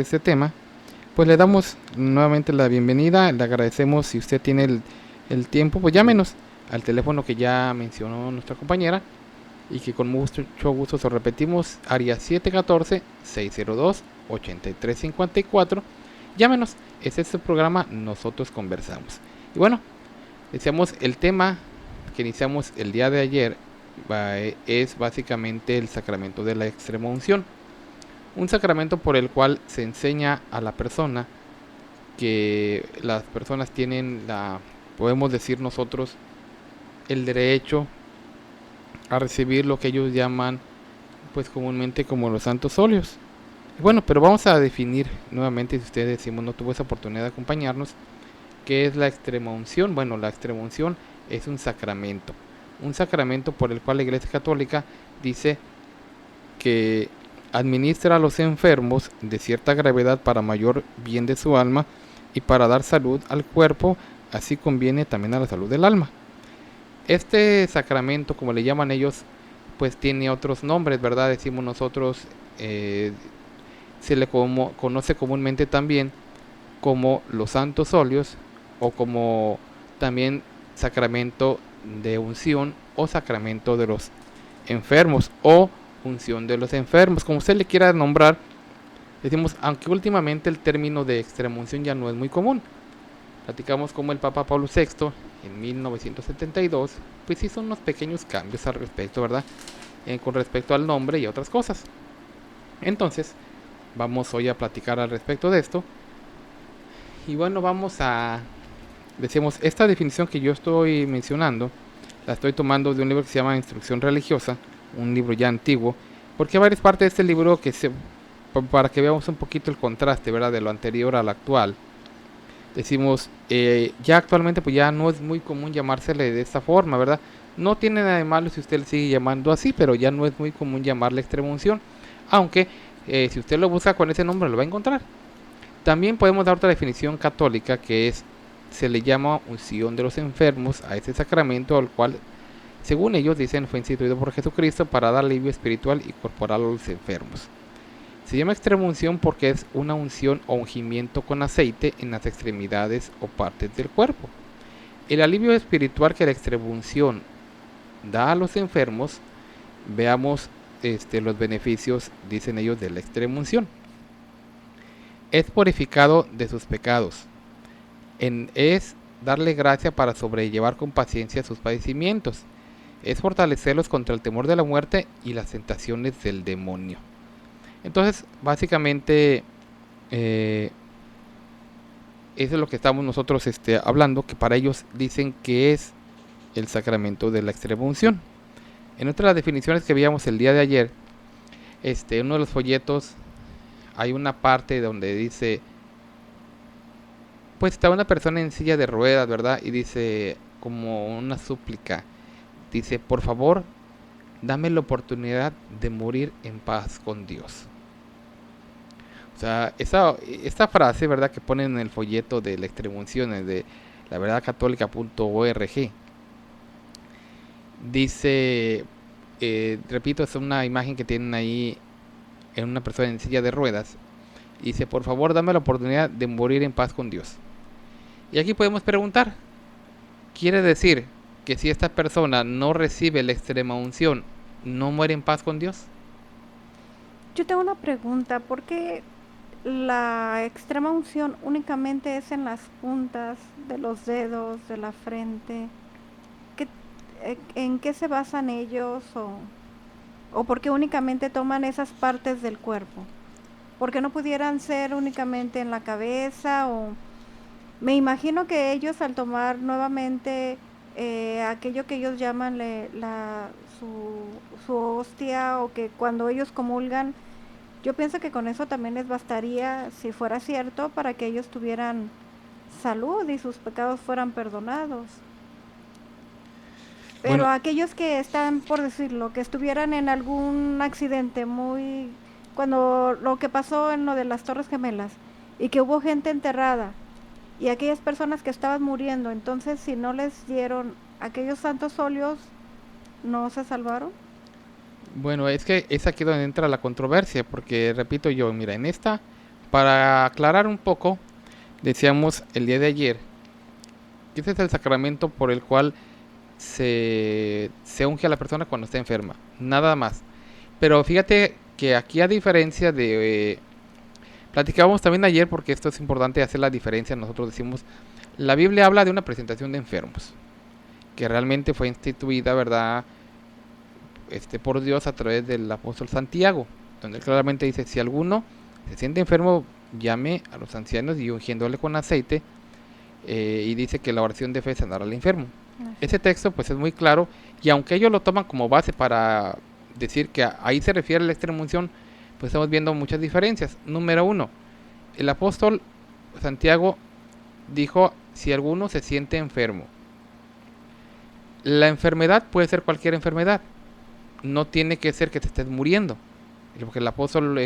este tema, pues le damos nuevamente la bienvenida, le agradecemos si usted tiene el tiempo, pues llámenos al teléfono que ya mencionó nuestra compañera y que con mucho gusto se lo repetimos, área 714-602-8354. Llámenos, es este programa Nosotros Conversamos. Y bueno, decíamos el tema que iniciamos el día de ayer es básicamente el sacramento de la extrema unción. Un sacramento por el cual se enseña a la persona que las personas tienen podemos decir nosotros, el derecho a recibir lo que ellos llaman pues comúnmente como los santos óleos. Bueno, pero vamos a definir nuevamente, si ustedes decimos no tuvo esa oportunidad de acompañarnos, qué es la extrema unción. Bueno, la extrema unción es un sacramento por el cual la Iglesia Católica dice que administra a los enfermos de cierta gravedad para mayor bien de su alma y para dar salud al cuerpo, así conviene también a la salud del alma. Este sacramento, como le llaman ellos, pues tiene otros nombres, ¿verdad? Decimos nosotros, se le conoce comúnmente también como los santos óleos o como también sacramento de unción o sacramento de los enfermos o unción de los enfermos, como usted le quiera nombrar. Decimos, aunque últimamente el término de extremunción ya no es muy común. Platicamos como el Papa Pablo VI en 1972 pues hizo unos pequeños cambios al respecto, ¿verdad? Con respecto al nombre y otras cosas. Entonces, vamos hoy a platicar al respecto de esto. Y bueno, decimos, esta definición que yo estoy mencionando, la estoy tomando de un libro que se llama Instrucción Religiosa, un libro ya antiguo, porque hay varias partes de este libro para que veamos un poquito el contraste, ¿verdad? De lo anterior al actual. Decimos, ya actualmente pues ya no es muy común llamársele de esta forma, ¿verdad? No tiene nada de malo si usted le sigue llamando así, pero ya no es muy común llamarle extrema unción, aunque si usted lo busca con ese nombre lo va a encontrar. También podemos dar otra definición católica que se le llama unción de los enfermos a ese sacramento al cual, según ellos dicen, fue instituido por Jesucristo para dar alivio espiritual y corporal a los enfermos. Se llama extrema unción porque es una unción o ungimiento con aceite en las extremidades o partes del cuerpo. El alivio espiritual que la extrema unción da a los enfermos, veamos los beneficios, dicen ellos, de la extrema unción. Es purificado de sus pecados. Es darle gracia para sobrellevar con paciencia sus padecimientos. Es fortalecerlos contra el temor de la muerte y las tentaciones del demonio. Entonces, básicamente, eso es lo que estamos nosotros hablando, que para ellos dicen que es el sacramento de la extrema unción. En otra de las definiciones que veíamos el día de ayer, en uno de los folletos hay una parte donde dice, pues está una persona en silla de ruedas, ¿verdad? Y dice como una súplica, dice, por favor, dame la oportunidad de morir en paz con Dios. O sea, esta frase, ¿verdad?, que ponen en el folleto de la extremunción de la verdad católica.org, dice, repito, es una imagen que tienen ahí en una persona en silla de ruedas. Dice, por favor, dame la oportunidad de morir en paz con Dios. Y aquí podemos preguntar, ¿quiere decir que si esta persona no recibe la extrema unción, no muere en paz con Dios? Yo tengo una pregunta, ¿por qué la extrema unción únicamente es en las puntas de los dedos, de la frente? ¿Qué, ¿En qué se basan ellos o por qué únicamente toman esas partes del cuerpo? ¿Por qué no pudieran ser únicamente en la cabeza? O me imagino que ellos al tomar nuevamente aquello que ellos llaman su hostia, o que cuando ellos comulgan, yo pienso que con eso también les bastaría, si fuera cierto, para que ellos tuvieran salud y sus pecados fueran perdonados. Pero Bueno, aquellos que están, por decirlo, que estuvieran en algún accidente muy... Cuando lo que pasó en lo de las Torres Gemelas y que hubo gente enterrada y aquellas personas que estaban muriendo, entonces si no les dieron aquellos santos óleos, ¿no se salvaron? bueno, es que es aquí donde entra la controversia, porque repito yo, mira, en esta Para aclarar un poco, decíamos el día de ayer que ese es el sacramento por el cual se unge a la persona cuando está enferma, nada más. Pero fíjate que aquí, a diferencia de platicábamos también ayer, porque esto es importante hacer la diferencia, nosotros decimos, la Biblia habla de una presentación de enfermos, que realmente fue instituida, ¿verdad?, por Dios a través del apóstol Santiago, donde claramente dice, si alguno se siente enfermo, llame a los ancianos y ungiéndole con aceite, y dice que la oración de fe sanará al enfermo. Ese texto pues es muy claro, y aunque ellos lo toman como base para decir que ahí se refiere a la extrema unción, pues estamos viendo muchas diferencias. Número uno, el apóstol Santiago dijo, si alguno se siente enfermo. La enfermedad puede ser cualquier enfermedad, no tiene que ser que te estés muriendo, porque el apóstol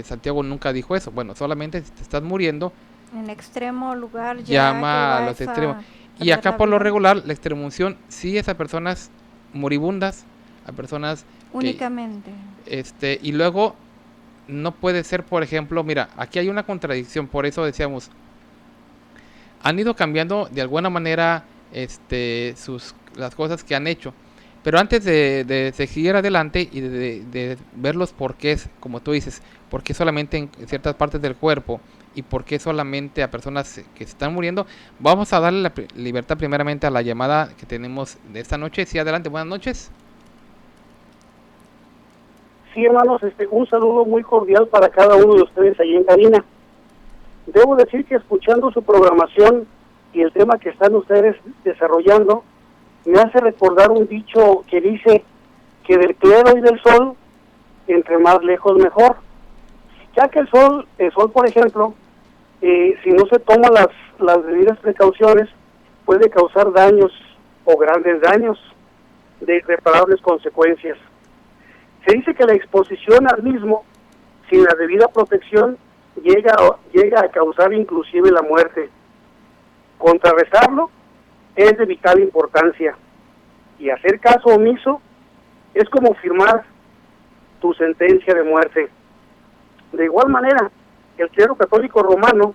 Santiago nunca dijo eso. Bueno, solamente si te estás muriendo, en extremo lugar ya llama a los extremos. Y perder acá la por lo vida. regular la extremunción sí es a personas moribundas, a personas Únicamente. y luego no puede ser, por ejemplo, mira, aquí hay una contradicción, por eso decíamos, han ido cambiando de alguna manera las cosas que han hecho. Pero antes de seguir adelante y de ver los porqués, como tú dices, por qué solamente en ciertas partes del cuerpo y por qué solamente a personas que se están muriendo, vamos a darle la libertad primeramente a la llamada que tenemos de esta noche. Sí, adelante, buenas noches. Sí, hermanos, un saludo muy cordial para cada uno de ustedes allí en cabina. Debo decir que escuchando su programación y el tema que están ustedes desarrollando, me hace recordar un dicho que dice que del clero y del sol, entre más lejos mejor. Ya que el sol por ejemplo, si no se toman las debidas precauciones, puede causar daños o grandes daños de irreparables consecuencias. Se dice que la exposición al mismo, sin la debida protección, llega a causar inclusive la muerte. Contrarrestarlo es de vital importancia, y hacer caso omiso es como firmar tu sentencia de muerte. De igual manera, el clero católico romano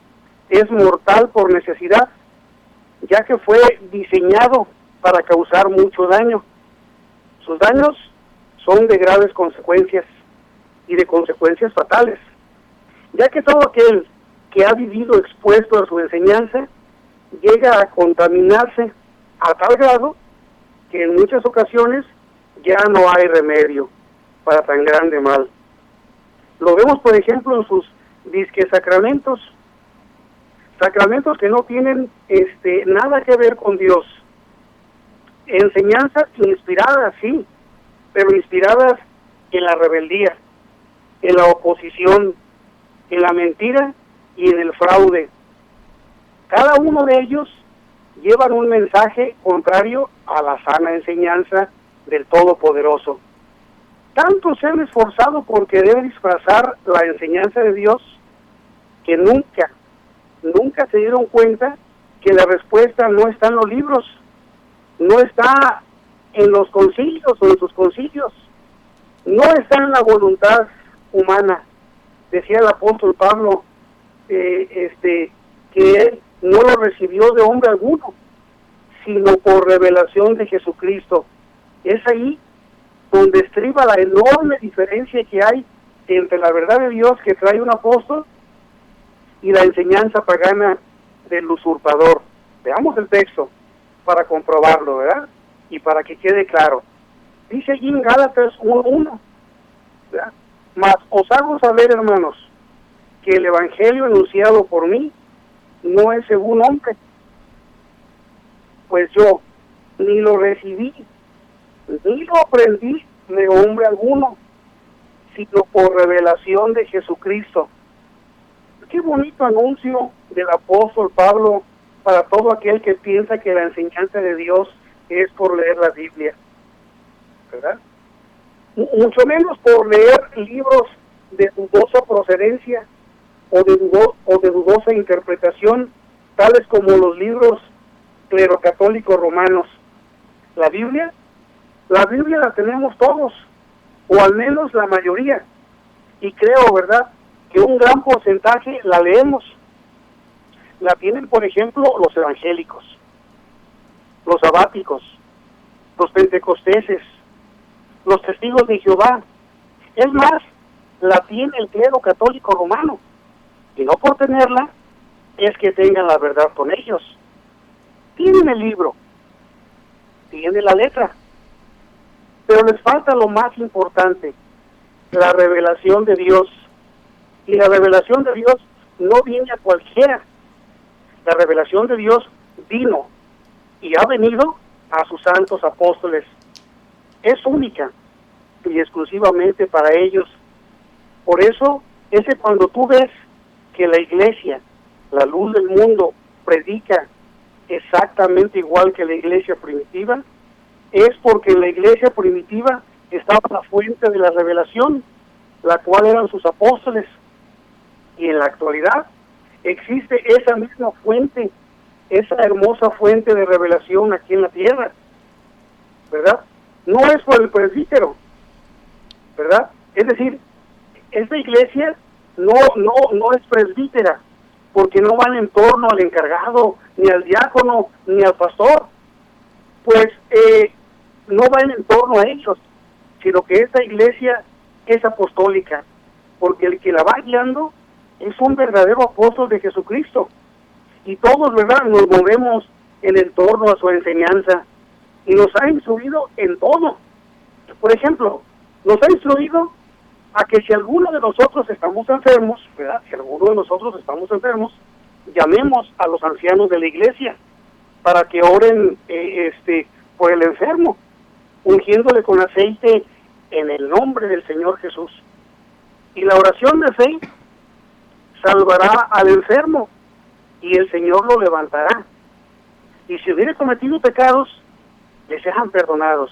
es mortal por necesidad, ya que fue diseñado para causar mucho daño. Sus daños son de graves consecuencias y de consecuencias fatales, ya que todo aquel que ha vivido expuesto a su enseñanza llega a contaminarse a tal grado que en muchas ocasiones ya no hay remedio para tan grande mal. Lo vemos, por ejemplo, en sus disque sacramentos que no tienen nada que ver con Dios. Enseñanzas inspiradas, sí, pero inspiradas en la rebeldía, en la oposición, en la mentira y en el fraude. Cada uno de ellos llevan un mensaje contrario a la sana enseñanza del Todopoderoso. Tanto se han esforzado por querer disfrazar la enseñanza de Dios que nunca se dieron cuenta que la respuesta no está en los libros, no está en los concilios o en sus concilios, no está en la voluntad humana. Decía el apóstol Pablo que él no lo recibió de hombre alguno, sino por revelación de Jesucristo. Es ahí donde estriba la enorme diferencia que hay entre la verdad de Dios que trae un apóstol y la enseñanza pagana del usurpador. Veamos el texto para comprobarlo, ¿verdad? Y para que quede claro. Dice allí en Gálatas 1:1, ¿verdad? Mas os hago saber, hermanos, que el evangelio anunciado por mí no es según hombre, pues yo ni lo recibí, ni lo aprendí de hombre alguno, sino por revelación de Jesucristo. Qué bonito anuncio del apóstol Pablo para todo aquel que piensa que la enseñanza de Dios es por leer la Biblia, ¿verdad? Mucho menos por leer libros de dudosa procedencia o de dudosa interpretación, tales como los libros clerocatólicos romanos. La Biblia la tenemos todos, o al menos la mayoría, y creo, ¿verdad?, que un gran porcentaje la leemos. La tienen, por ejemplo, los evangélicos, los sabáticos, los pentecosteses, los testigos de Jehová. Es más, la tiene el clero católico romano. Y no por tenerla, es que tengan la verdad con ellos. Tienen el libro, tienen la letra, pero les falta lo más importante, la revelación de Dios. Y la revelación de Dios no viene a cualquiera. La revelación de Dios vino y ha venido a sus santos apóstoles. Es única y exclusivamente para ellos. Por eso, cuando tú ves que la iglesia, la luz del mundo, predica exactamente igual que la iglesia primitiva, es porque en la iglesia primitiva estaba la fuente de la revelación, la cual eran sus apóstoles. Y en la actualidad existe esa misma fuente, esa hermosa fuente de revelación aquí en la tierra, ¿verdad? No es por el presbítero, ¿verdad? Es decir, esta iglesia no es presbítera, porque no van en torno al encargado, ni al diácono, ni al pastor, pues no van en torno a ellos, sino que esta iglesia es apostólica, porque el que la va guiando es un verdadero apóstol de Jesucristo, y todos, ¿verdad?, nos movemos en torno a su enseñanza, y nos ha instruido en todo. Por ejemplo, nos ha instruido a que si alguno de nosotros estamos enfermos, ¿verdad?, si alguno de nosotros estamos enfermos, llamemos a los ancianos de la iglesia para que oren por el enfermo, ungiéndole con aceite en el nombre del Señor Jesús. Y la oración de fe salvará al enfermo y el Señor lo levantará. Y si hubiere cometido pecados, les sean perdonados.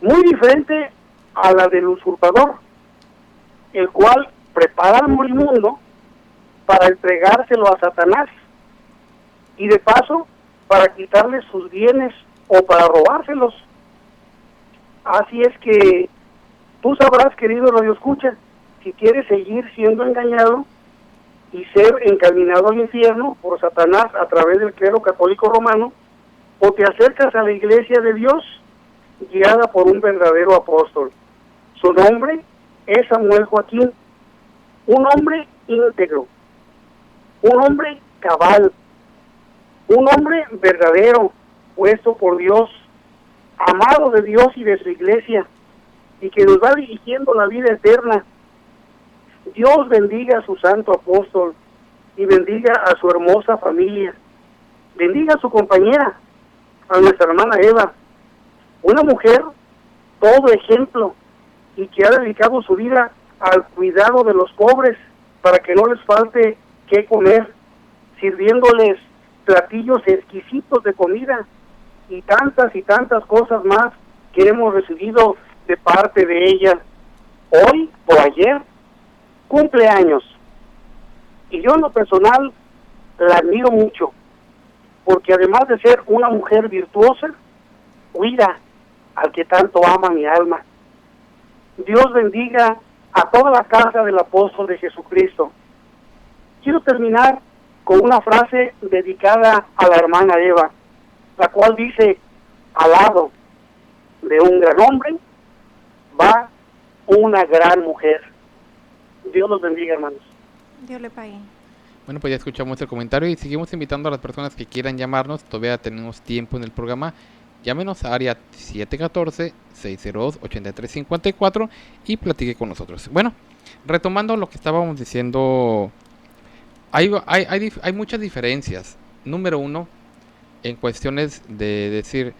Muy diferente a la del usurpador, el cual prepara al moribundo para entregárselo a Satanás y de paso para quitarle sus bienes o para robárselos. Así es que tú sabrás, querido radioescucha, si quieres seguir siendo engañado y ser encaminado al infierno por Satanás a través del clero católico romano, o te acercas a la iglesia de Dios guiada por un verdadero apóstol. Su nombre es Samuel Joaquín, un hombre íntegro, un hombre cabal, un hombre verdadero, puesto por Dios, amado de Dios y de su iglesia, y que nos va dirigiendo la vida eterna. Dios bendiga a su santo apóstol y bendiga a su hermosa familia. Bendiga a su compañera, a nuestra hermana Eva, una mujer todo ejemplo y que ha dedicado su vida al cuidado de los pobres para que no les falte qué comer, sirviéndoles platillos exquisitos de comida y tantas cosas más que hemos recibido de parte de ella. Hoy o ayer cumple años y yo en lo personal la admiro mucho, porque además de ser una mujer virtuosa, cuida al que tanto ama mi alma. Dios bendiga a toda la casa del apóstol de Jesucristo. Quiero terminar con una frase dedicada a la hermana Eva, la cual dice: al lado de un gran hombre va una gran mujer. Dios los bendiga, hermanos. Dios le pague. Bueno, pues ya escuchamos el comentario y seguimos invitando a las personas que quieran llamarnos. Todavía tenemos tiempo en el programa. Llámenos a área 714-602-8354 y platique con nosotros. Bueno, retomando lo que estábamos diciendo, hay muchas diferencias. Número uno, en cuestiones de decir,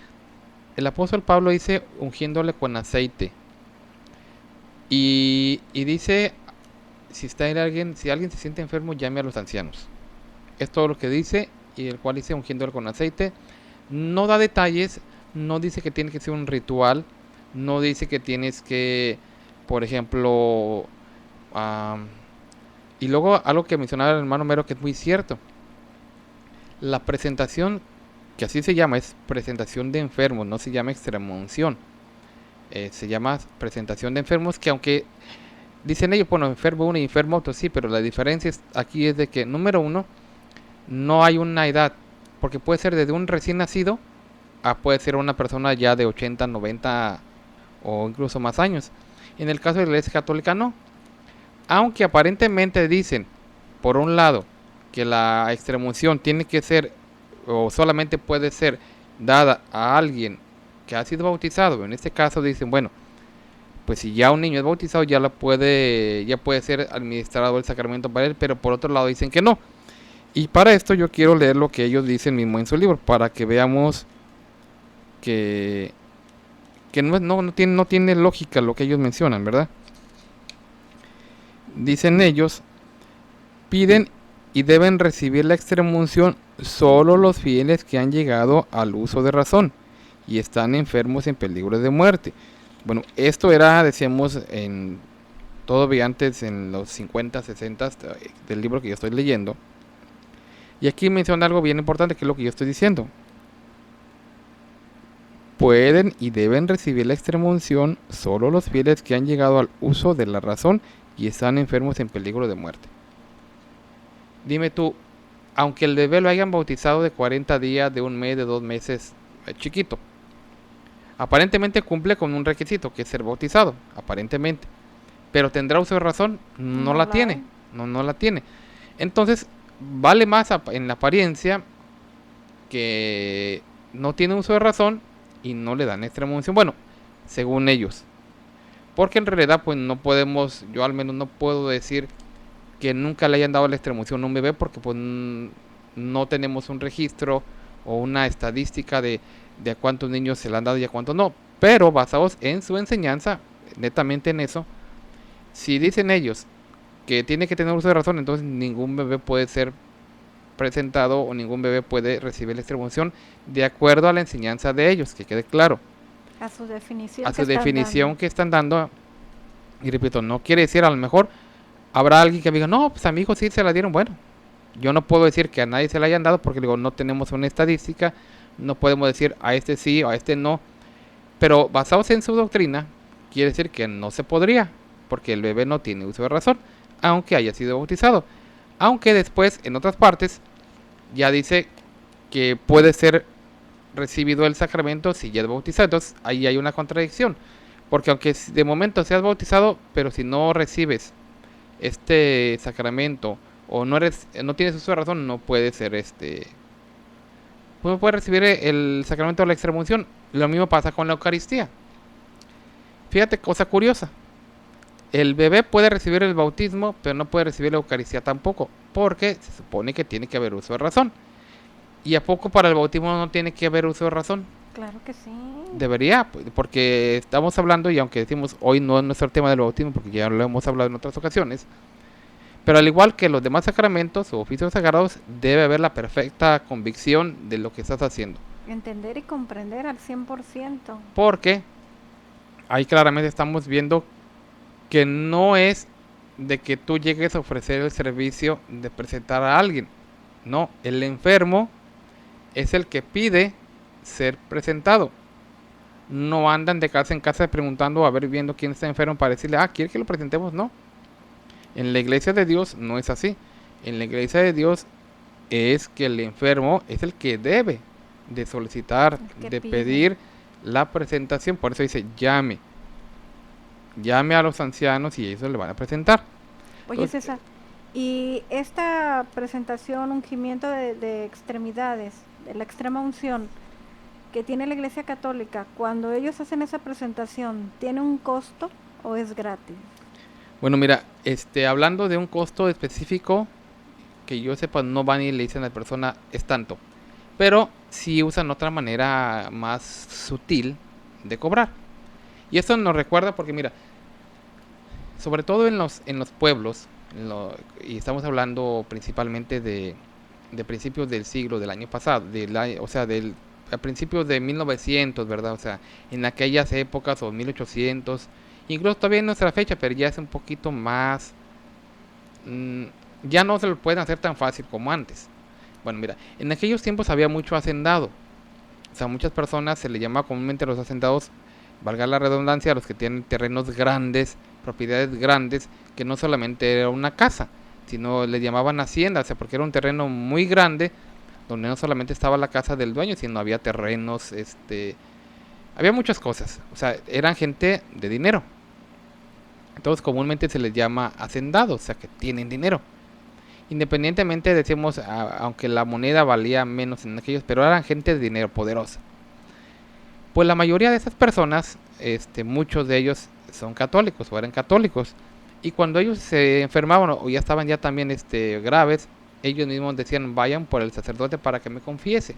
el apóstol Pablo dice ungiéndole con aceite. Y dice, si alguien se siente enfermo, llame a los ancianos. Es todo lo que dice, y el cual dice ungiéndole con aceite. No da detalles, no dice que tiene que ser un ritual, no dice que tienes que, por ejemplo, y luego algo que mencionaba el hermano Mero que es muy cierto. La presentación, que así se llama, es presentación de enfermos, no se llama extremaunción. Se llama presentación de enfermos, que aunque Dicen ellos, bueno, enfermo uno y enfermo otro, sí, pero la diferencia aquí es de que, número uno, no hay una edad, porque puede ser desde un recién nacido a puede ser una persona ya de 80, 90 o incluso más años. En el caso de la Iglesia Católica no. Aunque aparentemente dicen, por un lado, que la extremunción tiene que ser o solamente puede ser dada a alguien que ha sido bautizado. En este caso dicen, bueno, pues si ya un niño es bautizado ya puede ser administrado el sacramento para él, pero por otro lado dicen que no. Y para esto yo quiero leer lo que ellos dicen mismo en su libro, para que veamos que no tiene lógica lo que ellos mencionan, ¿verdad? Dicen ellos, piden y deben recibir la extremunción solo los fieles que han llegado al uso de razón y están enfermos en peligro de muerte. Bueno, esto era, decíamos, todavía antes, en los 50, 60 del libro que yo estoy leyendo. Y aquí menciona algo bien importante, que es lo que yo estoy diciendo. Pueden y deben recibir la extremunción solo los fieles que han llegado al uso de la razón y están enfermos en peligro de muerte. Dime tú, aunque el bebé lo hayan bautizado de 40 días, de un mes, de 2 meses, chiquito, aparentemente cumple con un requisito, que es ser bautizado, aparentemente. Pero ¿tendrá uso de razón? No la tiene, no la tiene. Entonces, vale más en la apariencia que no tiene uso de razón y no le dan extremunción. Bueno, según ellos. Porque en realidad, pues no podemos, yo al menos no puedo decir que nunca le hayan dado la extremunción a un bebé, porque pues no tenemos un registro o una estadística de a cuántos niños se le han dado y a cuántos no. Pero basados en su enseñanza, netamente en eso, si dicen ellos que tiene que tener uso de razón, entonces ningún bebé puede ser presentado o ningún bebé puede recibir la extremunción de acuerdo a la enseñanza de ellos, que quede claro. A su definición. A su definición que están dando. Y repito, no quiere decir, a lo mejor habrá alguien que diga, no, pues a mi hijo sí se la dieron. Bueno, yo no puedo decir que a nadie se la hayan dado, porque digo, no tenemos una estadística, no podemos decir a este sí o a este no. Pero basados en su doctrina, quiere decir que no se podría, porque el bebé no tiene uso de razón, aunque haya sido bautizado. Aunque después, en otras partes, ya dice que puede ser recibido el sacramento si ya es bautizado. Entonces ahí hay una contradicción, porque aunque de momento seas bautizado, pero si no recibes este sacramento o no tienes uso de razón, no puede ser no puede recibir el sacramento de la extremunción. Lo mismo pasa con la Eucaristía. Fíjate, cosa curiosa, el bebé puede recibir el bautismo, pero no puede recibir la Eucaristía tampoco, porque se supone que tiene que haber uso de razón. ¿Y a poco para el bautismo no tiene que haber uso de razón? Claro que sí. Debería, porque estamos hablando, y aunque decimos hoy no es nuestro tema del bautismo, porque ya lo hemos hablado en otras ocasiones, pero al igual que los demás sacramentos o oficios sagrados, debe haber la perfecta convicción de lo que estás haciendo. Entender y comprender al 100%. Porque ahí claramente estamos viendo que no es de que tú llegues a ofrecer el servicio de presentar a alguien. No, el enfermo es el que pide ser presentado. No andan de casa en casa preguntando, a ver, viendo quién está enfermo para decirle, ¿quiere que lo presentemos? No. En la iglesia de Dios no es así. En la iglesia de Dios es que el enfermo es el que debe de solicitar, de pedir la presentación. Por eso dice, llame a los ancianos y ellos le van a presentar. Oye, entonces, César, y esta presentación, ungimiento de extremidades, de la extrema unción que tiene la Iglesia Católica, cuando ellos hacen esa presentación, ¿tiene un costo o es gratis? Bueno, mira, hablando de un costo específico, que yo sepa, no van y le dicen a la persona, es tanto. Pero sí usan otra manera más sutil de cobrar. Y esto nos recuerda porque, mira, sobre todo en los pueblos, y estamos hablando principalmente de principios del siglo, del año pasado, a principios de 1900, ¿verdad? O sea, en aquellas épocas, o 1800, incluso todavía en nuestra fecha, pero ya es un poquito más, ya no se lo pueden hacer tan fácil como antes. Bueno, mira, en aquellos tiempos había mucho hacendado. O sea, muchas personas se le llamaba comúnmente a los hacendados valga la redundancia, a los que tienen terrenos grandes, propiedades grandes, que no solamente era una casa, sino le llamaban hacienda, o sea, porque era un terreno muy grande, donde no solamente estaba la casa del dueño, sino había terrenos, había muchas cosas, o sea, eran gente de dinero. Entonces comúnmente se les llama hacendados, o sea, que tienen dinero. Independientemente, decimos, aunque la moneda valía menos en aquellos, pero eran gente de dinero poderosa. Pues la mayoría de esas personas, muchos de ellos son católicos o eran católicos. Y cuando ellos se enfermaban o ya estaban ya también graves, ellos mismos decían, vayan por el sacerdote para que me confiese.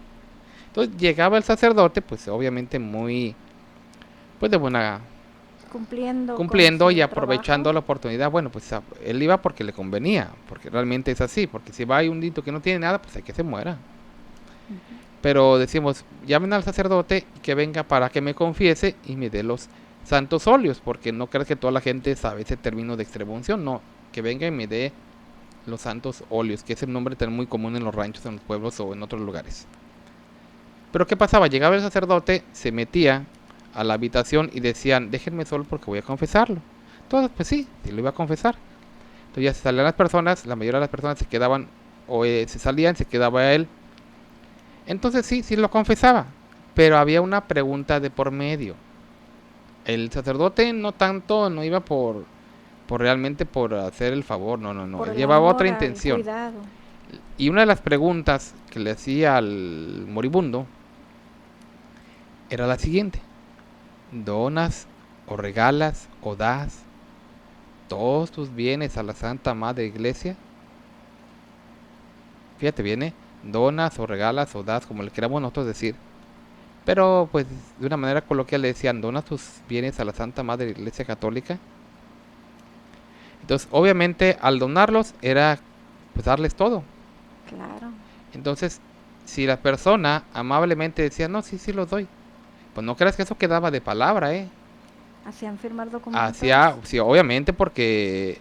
Entonces llegaba el sacerdote, pues obviamente muy, pues de buena, cumpliendo y aprovechando trabajo. la oportunidad. Bueno, pues él iba porque le convenía, porque realmente es así, porque si va ahí un dito que no tiene nada, pues hay que se muera. Ujú. Pero decimos, llamen al sacerdote que venga para que me confiese y me dé los santos óleos, porque no creas que toda la gente sabe ese término de extrema unción, no, que venga y me dé los santos óleos, que es el nombre tan muy común en los ranchos, en los pueblos o en otros lugares. Pero ¿qué pasaba? Llegaba el sacerdote, se metía a la habitación y decían, déjenme solo porque voy a confesarlo. Todos, pues sí, lo iba a confesar. Entonces ya se salían las personas, la mayoría de las personas se quedaban, o se salían, se quedaba él. Entonces sí lo confesaba, pero había una pregunta de por medio. El sacerdote no tanto, no iba por realmente por hacer el favor, no, Por él el llevaba otra amor al intención. cuidado. Y una de las preguntas que le hacía al moribundo era la siguiente: ¿donas o regalas o das todos tus bienes a la Santa Madre Iglesia? Fíjate, viene donas o regalas o das, como le queramos nosotros decir. Pero pues de una manera coloquial le decían, ¿donas tus bienes a la Santa Madre Iglesia Católica? Entonces, obviamente, al donarlos era pues darles todo. Claro. Entonces, si la persona amablemente decía, no, sí los doy, pues no creas que eso quedaba de palabra, ¿eh? Hacían firmar documentos. Hacía, sí, obviamente, porque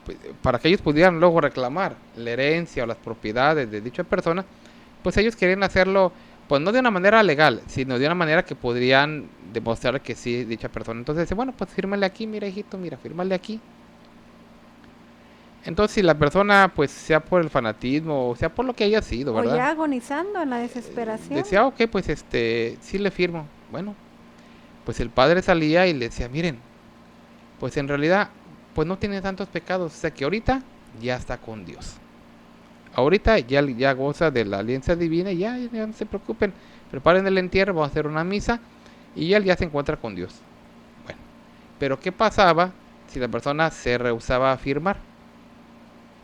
pues, para que ellos pudieran luego reclamar la herencia o las propiedades de dicha persona, pues ellos querían hacerlo, pues no de una manera legal, sino de una manera que podrían demostrar que sí, dicha persona. Entonces dice, bueno, pues fírmale aquí, mira hijito, mira, fírmale aquí. Entonces si la persona, pues sea por el fanatismo o sea por lo que haya sido, O ¿verdad? ya agonizando en la desesperación. Decía, ok, pues sí le firmo. Bueno, pues el padre salía y le decía, miren, pues en realidad, pues no tiene tantos pecados, o sea que ahorita ya está con Dios. Ahorita ya goza de la alianza divina y ya no se preocupen, preparen el entierro, vamos a hacer una misa y él ya se encuentra con Dios. Bueno, pero ¿qué pasaba si la persona se rehusaba a firmar?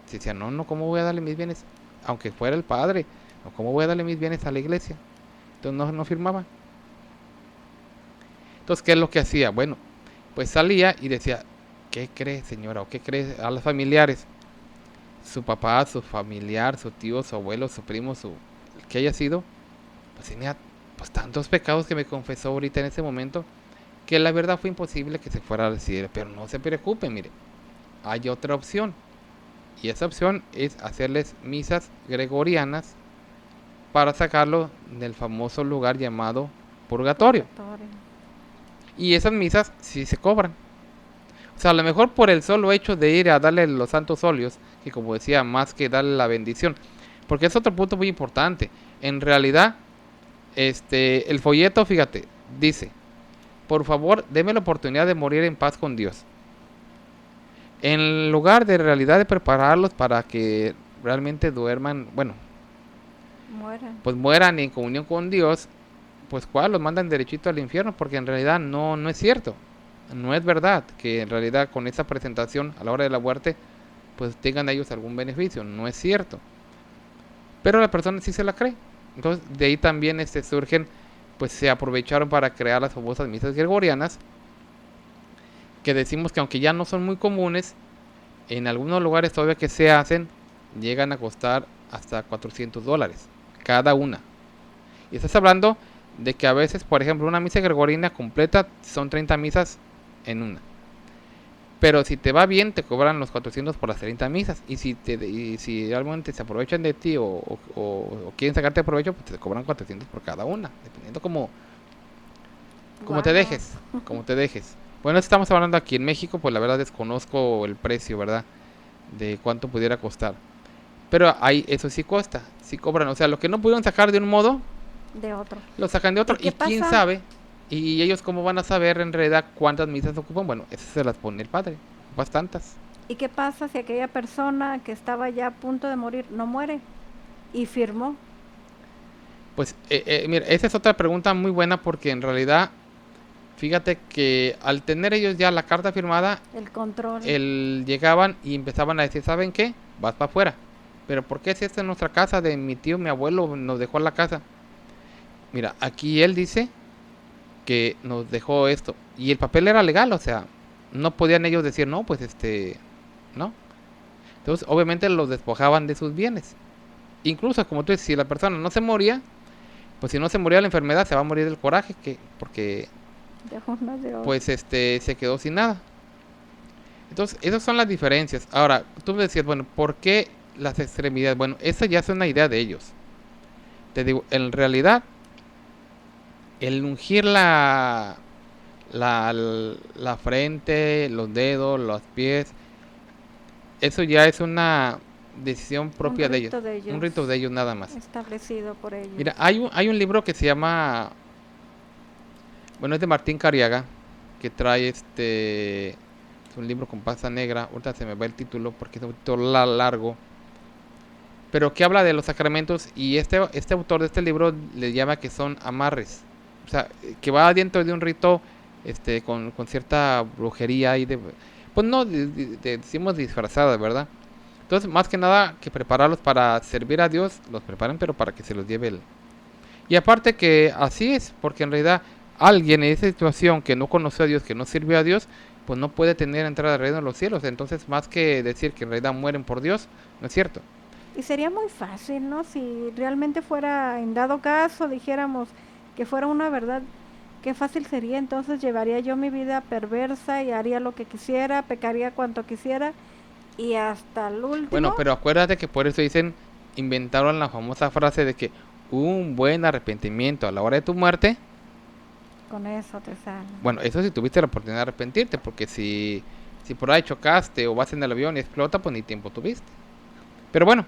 Si decía, no, ¿cómo voy a darle mis bienes? Aunque fuera el padre, no, ¿cómo voy a darle mis bienes a la iglesia? Entonces no firmaba. Entonces, ¿qué es lo que hacía? Bueno, pues salía y decía, ¿qué cree, señora? ¿O qué cree a los familiares? Su papá, su familiar, su tío, su abuelo, su primo, el que haya sido, pues tenía pues tantos pecados que me confesó ahorita en ese momento, que la verdad fue imposible que se fuera a decir, pero no se preocupen, mire, hay otra opción. Y esa opción es hacerles misas gregorianas para sacarlo del famoso lugar llamado purgatorio. Purgatorio. Y esas misas sí se cobran. O sea, a lo mejor por el solo hecho de ir a darle los santos óleos, que como decía, más que darle la bendición. Porque es otro punto muy importante. En realidad, el folleto, fíjate, dice, por favor, deme la oportunidad de morir en paz con Dios. En lugar de realidad de prepararlos para que realmente duerman, bueno, Mueren. pues mueran en comunión con Dios, pues cuál los mandan derechito al infierno, porque en realidad no es cierto. No es verdad que en realidad con esa presentación a la hora de la muerte pues tengan ellos algún beneficio, no es cierto. Pero la persona sí se la cree. Entonces de ahí también surgen, pues se aprovecharon para crear las famosas misas gregorianas, que decimos que aunque ya no son muy comunes, en algunos lugares todavía que se hacen, llegan a costar hasta $400 cada una. Y estás hablando de que a veces, por ejemplo, una misa gregoriana completa son 30 misas en una. Pero si te va bien, te cobran los 400 por las 30 misas. Y si realmente se aprovechan de ti o quieren sacarte provecho, pues te cobran 400 por cada una. Dependiendo Como te Guau. dejes, como te dejes. Bueno, estamos hablando aquí en México, pues la verdad desconozco el precio, ¿verdad? De cuánto pudiera costar. Pero ahí eso sí cuesta, sí cobran. O sea, lo que no pudieron sacar de un modo, De otro. lo sacan de otro. ¿Y qué Y quién pasa? sabe, y ellos cómo van a saber en realidad cuántas misas ocupan. Bueno, esas se las pone el padre, bastantes. ¿Y qué pasa si aquella persona que estaba ya a punto de morir no muere y firmó Pues, mira, esa es otra pregunta muy buena porque en realidad, fíjate que al tener ellos ya la carta firmada, el control? llegaban y empezaban a decir, ¿saben qué? Vas para afuera. Pero ¿por qué si esta es nuestra casa de mi tío, mi abuelo nos dejó la casa? Mira, aquí él dice que nos dejó esto. Y el papel era legal, o sea, no podían ellos decir, no, pues no. Entonces, obviamente los despojaban de sus bienes. Incluso, como tú dices, si la persona no se moría, pues si no se moría de la enfermedad, se va a morir del coraje, porque Dejó una de otro. pues se quedó sin nada. Entonces, esas son las diferencias. Ahora, tú me decías, bueno, ¿por qué las extremidades? Bueno, esa ya es una idea de ellos. Te digo, en realidad, el ungir la frente, los dedos, los pies, eso ya es una decisión propia de ellos. rito de ellos. Un rito de ellos nada más. Establecido por ellos. Mira, hay un libro que se llama, bueno, es de Martín Cariaga, que trae es un libro con pasta negra. Ahorita se me va el título porque es un título largo, pero que habla de los sacramentos. Y este autor de este libro le llama que son amarres, o sea, que va dentro de un rito con cierta brujería y pues no decimos disfrazada, ¿verdad? Entonces, más que nada que prepararlos para servir a Dios, los preparan, pero para que se los lleve él. Y aparte que así es, porque en realidad alguien en esa situación que no conoció a Dios, que no sirvió a Dios, pues no puede tener entrada al reino de los cielos. Entonces, más que decir que en realidad mueren por Dios, no es cierto. Y sería muy fácil, ¿no? Si realmente fuera, en dado caso, dijéramos que fuera una verdad, qué fácil sería. Entonces llevaría yo mi vida perversa y haría lo que quisiera, pecaría cuanto quisiera y hasta el último. Bueno, pero acuérdate que por eso dicen, inventaron la famosa frase de que un buen arrepentimiento a la hora de tu muerte. Con eso te sale. Bueno, eso si tuviste la oportunidad de arrepentirte, porque si por ahí chocaste o vas en el avión y explota, pues ni tiempo tuviste. Pero bueno,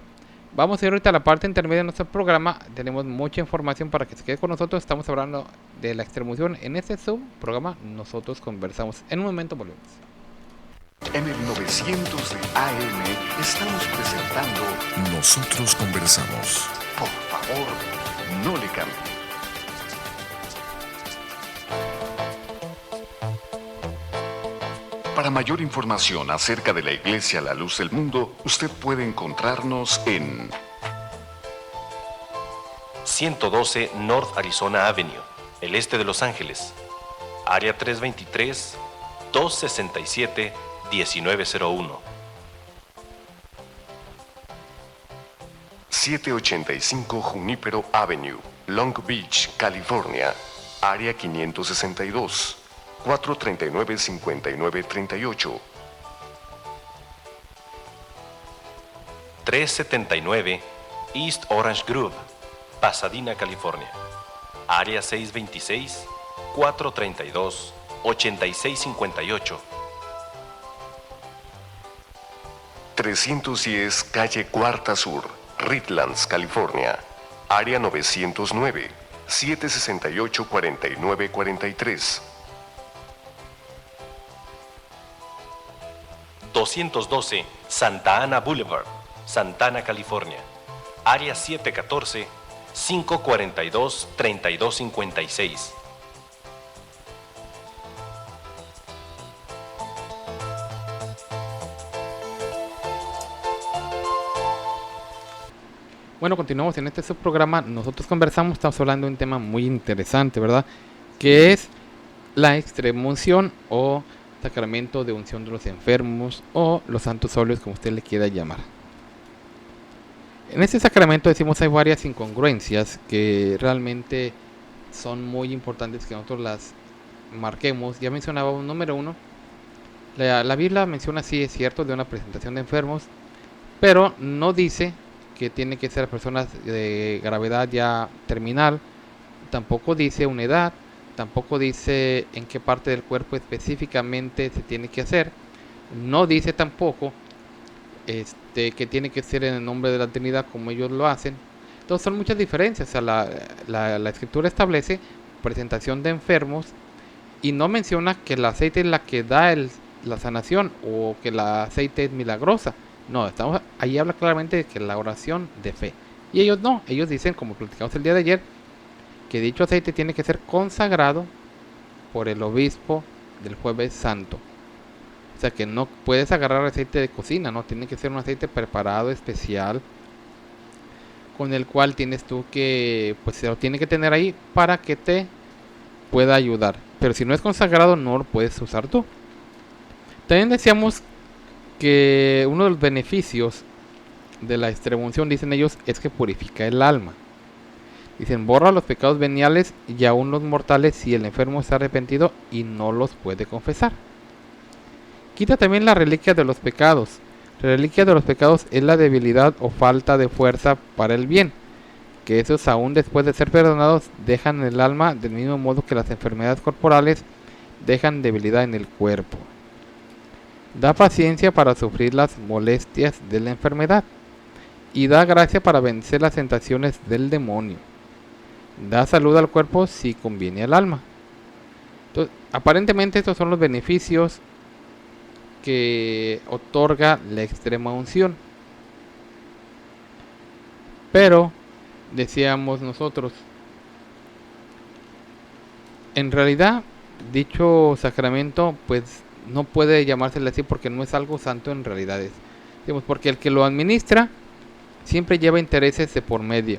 vamos a ir ahorita a la parte intermedia de nuestro programa. Tenemos mucha información para que se quede con nosotros. Estamos hablando de la extremoción en este subprograma. Nosotros conversamos. En un momento volvemos. En el 900 de AM estamos presentando Nosotros conversamos. Por favor, no le cambie. Para mayor información acerca de la Iglesia La Luz del Mundo, usted puede encontrarnos en 112 North Arizona Avenue, el este de Los Ángeles, área 323-267-1901. 785 Junipero Avenue, Long Beach, California, área 562, 439-5938. 379 East Orange Grove, Pasadena, California, área 626-432-8658. 310 Calle Cuarta Sur, Redlands, California, área 909, 768-4943. 212 Santa Ana Boulevard, Santana, California, área 714-542-3256. Bueno, continuamos en este subprograma. Nosotros conversamos, estamos hablando de un tema muy interesante, ¿verdad? Que es la extremunción o sacramento de unción de los enfermos o los santos óleos, como usted le quiera llamar. En este sacramento decimos hay varias incongruencias que realmente son muy importantes que nosotros las marquemos. Ya mencionaba un número uno. La Biblia menciona, sí, es cierto, de una presentación de enfermos, pero no dice que tiene que ser personas de gravedad ya terminal. Tampoco dice una edad, tampoco dice en qué parte del cuerpo específicamente se tiene que hacer. No dice tampoco que tiene que ser en el nombre de la Trinidad como ellos lo hacen. Entonces son muchas diferencias. O sea, la escritura establece presentación de enfermos y no menciona que el aceite es la que da la sanación o que el aceite es milagrosa. No, ahí habla claramente de que la oración de fe. Y ellos no, ellos dicen, como platicamos el día de ayer, que dicho aceite tiene que ser consagrado por el obispo del Jueves Santo. O sea que no puedes agarrar aceite de cocina, no, tiene que ser un aceite preparado especial con el cual tienes tú que, pues se lo tiene que tener ahí para que te pueda ayudar. Pero si no es consagrado, no lo puedes usar tú. También decíamos que uno de los beneficios de la extremaunción, dicen ellos, es que purifica el alma. Dicen, borra los pecados veniales y aún los mortales si el enfermo está arrepentido y no los puede confesar. Quita también la reliquia de los pecados. La reliquia de los pecados es la debilidad o falta de fuerza para el bien, que esos aún después de ser perdonados dejan el alma del mismo modo que las enfermedades corporales dejan debilidad en el cuerpo. Da paciencia para sufrir las molestias de la enfermedad y da gracia para vencer las tentaciones del demonio. Da salud al cuerpo si conviene al alma. Entonces, aparentemente estos son los beneficios que otorga la extrema unción. Pero, decíamos nosotros, en realidad dicho sacramento pues no puede llamársele así porque no es algo santo en realidad. Digamos, porque el que lo administra siempre lleva intereses de por medio.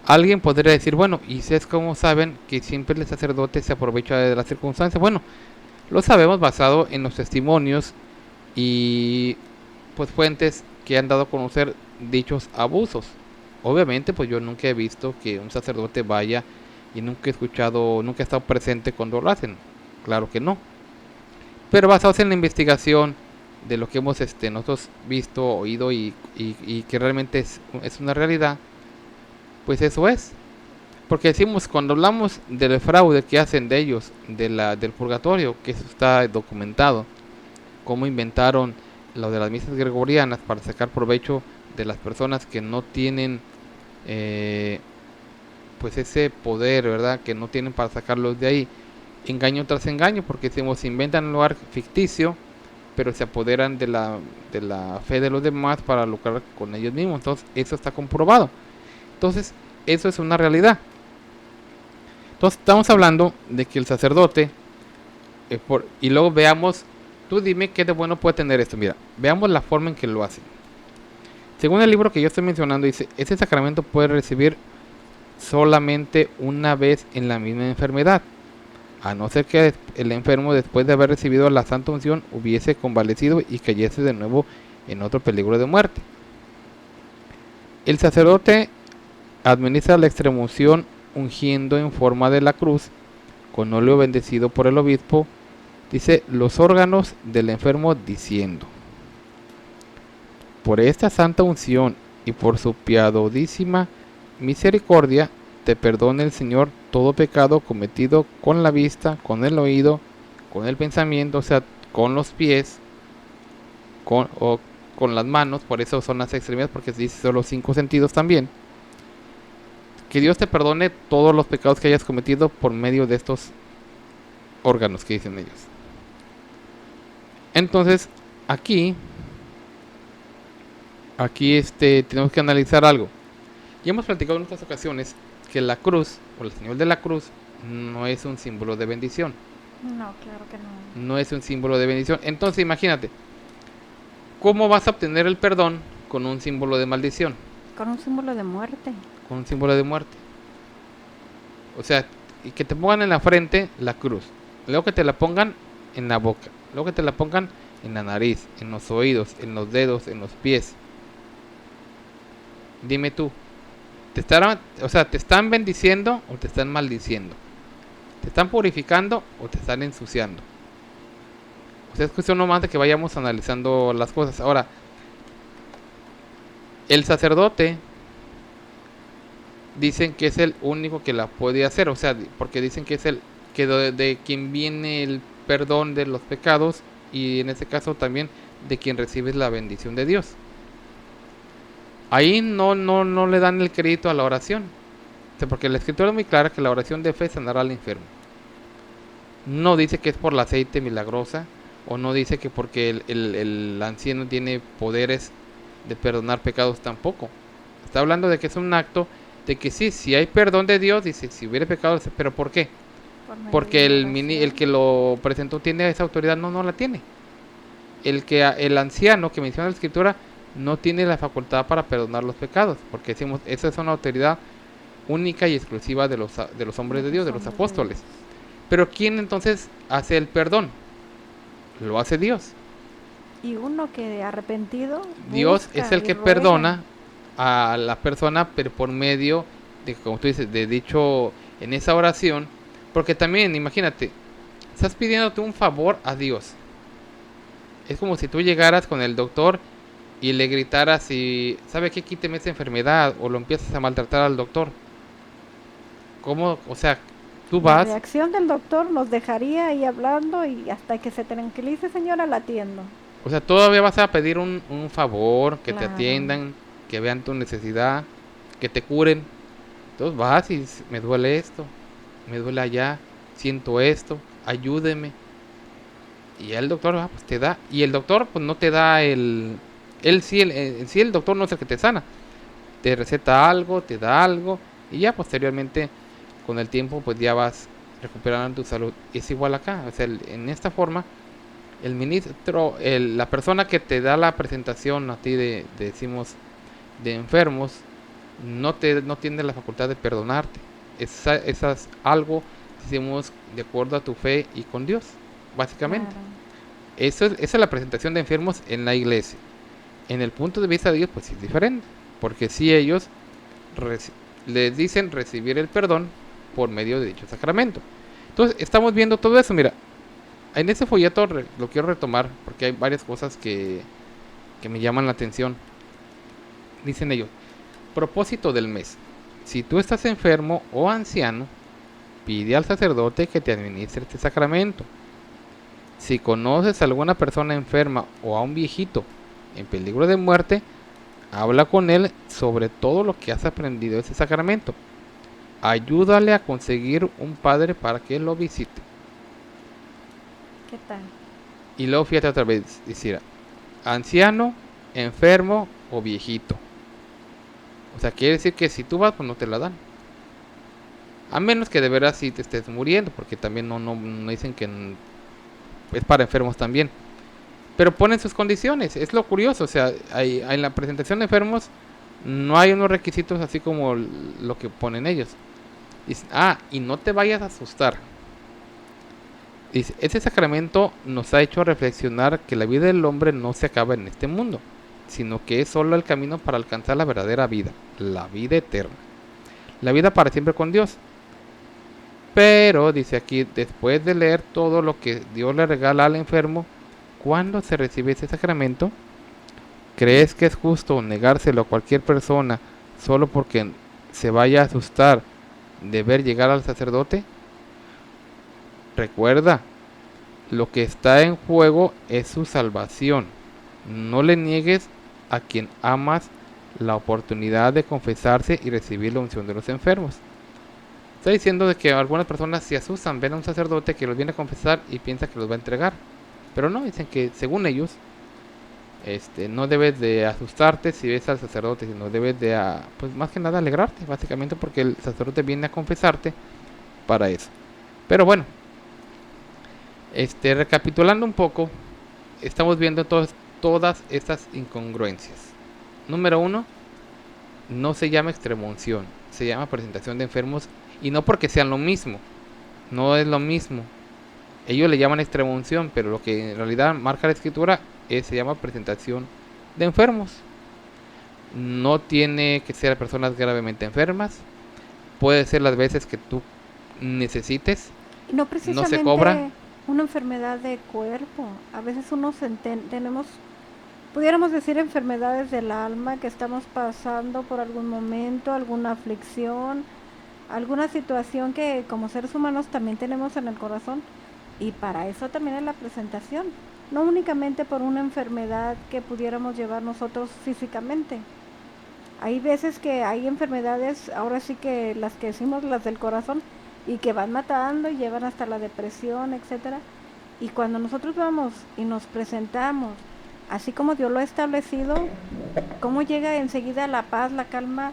Alguien podría decir, bueno, ¿y ustedes cómo saben que siempre el sacerdote se aprovecha de las circunstancias? Bueno, lo sabemos basado en los testimonios y pues fuentes que han dado a conocer dichos abusos. Obviamente pues yo nunca he visto que un sacerdote vaya y nunca he escuchado, nunca he estado presente cuando lo hacen, claro que no, pero basados en la investigación de lo que hemos nosotros visto, oído y que realmente es una realidad, pues eso es. Porque decimos, cuando hablamos del fraude que hacen de ellos, del purgatorio, que eso está documentado, cómo inventaron lo de las misas gregorianas para sacar provecho de las personas que no tienen pues ese poder, ¿verdad? Que no tienen para sacarlos de ahí. Engaño tras engaño, porque decimos, inventan un lugar ficticio, pero se apoderan de la fe de los demás para lucrar con ellos mismos. Entonces, eso está comprobado. Entonces, eso es una realidad. Entonces, estamos hablando de que el sacerdote, y luego veamos, tú dime qué de bueno puede tener esto. Mira, veamos la forma en que lo hacen. Según el libro que yo estoy mencionando, dice, ese sacramento puede recibir solamente una vez en la misma enfermedad, a no ser que el enfermo, después de haber recibido la santa unción, hubiese convalecido y cayese de nuevo en otro peligro de muerte. El sacerdote administra la extremunción ungiendo en forma de la cruz, con óleo bendecido por el obispo, dice, los órganos del enfermo, diciendo, por esta santa unción y por su piadosísima misericordia, te perdone el Señor todo pecado cometido con la vista, con el oído, con el pensamiento, o sea, con los pies, o con las manos, por eso son las extremidades, porque se dice son los 5 sentidos también. Que Dios te perdone todos los pecados que hayas cometido por medio de estos órganos que dicen ellos. Entonces, aquí tenemos que analizar algo. Ya hemos platicado en otras ocasiones que la cruz, o el señal de la cruz, no es un símbolo de bendición. No, claro que no. No es un símbolo de bendición. Entonces, imagínate, ¿cómo vas a obtener el perdón con un símbolo de maldición? Con un símbolo de muerte. Con un símbolo de muerte. O sea, y que te pongan en la frente la cruz, luego que te la pongan en la boca, luego que te la pongan en la nariz, en los oídos, en los dedos, en los pies. Dime tú, ¿te están bendiciendo o te están maldiciendo? ¿Te están purificando o te están ensuciando? O sea, es cuestión nomás de que vayamos analizando las cosas. Ahora, el sacerdote dicen que es el único que la puede hacer, o sea, porque dicen que es el porque de quien viene el perdón de los pecados y en este caso también de quien recibes la bendición de Dios. Ahí no le dan el crédito a la oración, porque la escritura es muy clara que la oración de fe sanará al enfermo. No dice que es por el aceite milagrosa, o no dice que porque el anciano tiene poderes de perdonar pecados tampoco. Está hablando de que es un acto de que sí, si hay perdón de Dios, dice, si hubiera pecado, pero ¿por qué? Porque el que lo presentó tiene esa autoridad, no la tiene. El anciano que menciona la escritura no tiene la facultad para perdonar los pecados, porque decimos, esa es una autoridad única y exclusiva de los hombres de Dios, de los apóstoles. Pero ¿quién entonces hace el perdón? Lo hace Dios. Y uno que arrepentido. Dios es el que perdona a la persona, pero por medio de, como tú dices, de dicho en esa oración. Porque también, imagínate, estás pidiéndote un favor a Dios. Es como si tú llegaras con el doctor y le gritaras y, ¿sabe qué? Quíteme esa enfermedad, o lo empiezas a maltratar al doctor. ¿Cómo? O sea, tú vas. La reacción del doctor nos dejaría ahí hablando y hasta que se tranquilice, señora, la atiendo. O sea, todavía vas a pedir un favor, que Claro. te atiendan, que vean tu necesidad, que te curen. Entonces vas y me duele esto, me duele allá, siento esto, ayúdeme. Y el doctor pues te da. Y el doctor pues no te da en sí el doctor no es el que te sana. Te receta algo, te da algo. Y ya posteriormente, con el tiempo, pues ya vas recuperando tu salud. Es igual acá. O sea, en esta forma, el ministro, la persona que te da la presentación a ti decimos, de enfermos, no tiene la facultad de perdonarte. Esa es algo, decimos, de acuerdo a tu fe y con Dios, básicamente. Claro. Esa es la presentación de enfermos en la iglesia. En el punto de vista de Dios, pues sí es diferente. Porque si ellos les dicen recibir el perdón por medio de dicho sacramento. Entonces, estamos viendo todo eso. Mira, en ese folleto lo quiero retomar porque hay varias cosas que me llaman la atención. Dicen ellos, propósito del mes. Si tú estás enfermo o anciano, pide al sacerdote que te administre este sacramento. Si conoces a alguna persona enferma o a un viejito en peligro de muerte, habla con él sobre todo lo que has aprendido de ese sacramento. Ayúdale a conseguir un padre para que lo visite. ¿Qué tal? Y luego fíjate otra vez, decir, anciano, enfermo o viejito. O sea, quiere decir que si tú vas, pues no te la dan. A menos que de veras sí te estés muriendo, porque también no dicen que es para enfermos también. Pero ponen sus condiciones, es lo curioso. O sea, en la presentación de enfermos no hay unos requisitos así como lo que ponen ellos. Dicen, y no te vayas a asustar. Dice, este sacramento nos ha hecho reflexionar que la vida del hombre no se acaba en este mundo, sino que es solo el camino para alcanzar la verdadera vida, la vida eterna, la vida para siempre con Dios. Pero, dice aquí, después de leer todo lo que Dios le regala al enfermo, ¿cuándo se recibe ese sacramento? ¿Crees que es justo negárselo a cualquier persona solo porque se vaya a asustar de ver llegar al sacerdote? Recuerda, lo que está en juego es su salvación. No le niegues a quien amas la oportunidad de confesarse y recibir la unción de los enfermos. Está diciendo de que algunas personas se asustan, ven a un sacerdote que los viene a confesar y piensa que los va a entregar. Pero no, dicen que según ellos, no debes de asustarte si ves al sacerdote, sino debes de, pues más que nada alegrarte, básicamente porque el sacerdote viene a confesarte para eso. Pero bueno, recapitulando un poco, estamos viendo todas estas incongruencias. Número 1, no se llama extremunción, se llama presentación de enfermos, y no porque sean lo mismo, no es lo mismo. Ellos le llaman extremunción, pero lo que en realidad marca la escritura se llama presentación de enfermos. No tiene que ser personas gravemente enfermas, puede ser las veces que tú necesites. No precisamente se cobra. Una enfermedad de cuerpo. A veces tenemos, pudiéramos decir, enfermedades del alma, que estamos pasando por algún momento, alguna aflicción, alguna situación que como seres humanos también tenemos en el corazón, y para eso también es la presentación, no únicamente por una enfermedad que pudiéramos llevar nosotros físicamente. Hay veces que hay enfermedades, ahora sí que las que decimos las del corazón, y que van matando y llevan hasta la depresión, etcétera. Y cuando nosotros vamos y nos presentamos, así como Dios lo ha establecido, cómo llega enseguida la paz, la calma,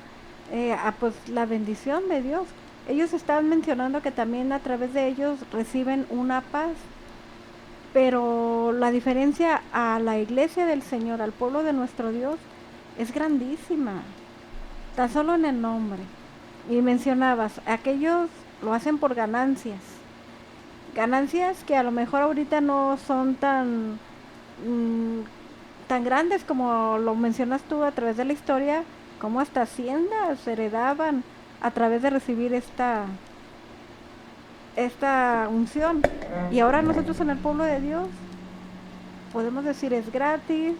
pues la bendición de Dios. Ellos estaban mencionando que también a través de ellos reciben una paz, pero la diferencia a la iglesia del Señor, al pueblo de nuestro Dios, es grandísima, tan solo en el nombre. Y mencionabas, aquellos lo hacen por ganancias, ganancias que a lo mejor ahorita no son tan grandes como lo mencionas tú a través de la historia, como hasta haciendas se heredaban a través de recibir esta unción. Y ahora nosotros en el pueblo de Dios podemos decir es gratis,